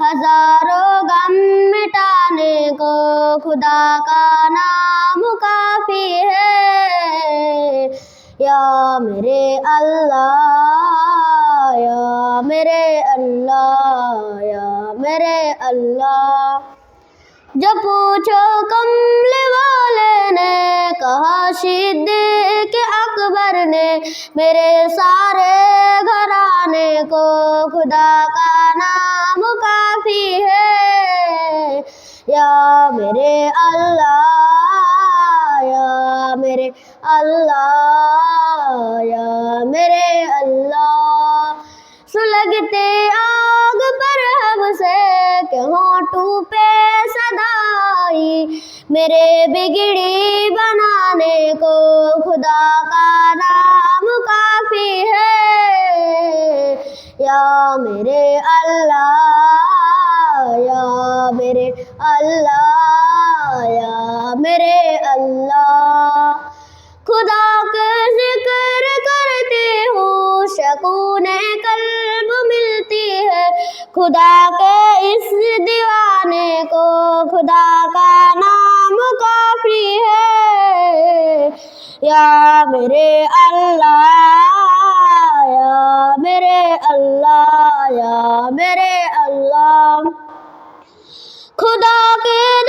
हजारों गम मिटाने को खुदा का नाम काफी है। या मेरे अल्लाह, या मेरे अल्लाह, या मेरे अल्लाह। जब पूछो कमले वाले ने कहा सिद्दीक़ अकबर ने, मेरे सारे घराने को खुदा का नाम काफी है। या मेरे अल्लाह, या मेरे अल्लाह, या मेरे अल्लाह। सुलगते आग पर हमसे के होंठों पे सदाई, मेरे बिगड़ी बनाने को खुदा का नाम काफी है। या मेरे अल्लाह, या मेरे अल्लाह, या मेरे अल्लाह। खुदा के जिक्र करती हूँ सुकूने कल्ब मिलती है, खुदा के इस दीवाने को खुदा का नाम काफी है। या मेरे अल्लाह, या मेरे अल्लाह, या मेरे अल्लाह। खुदा के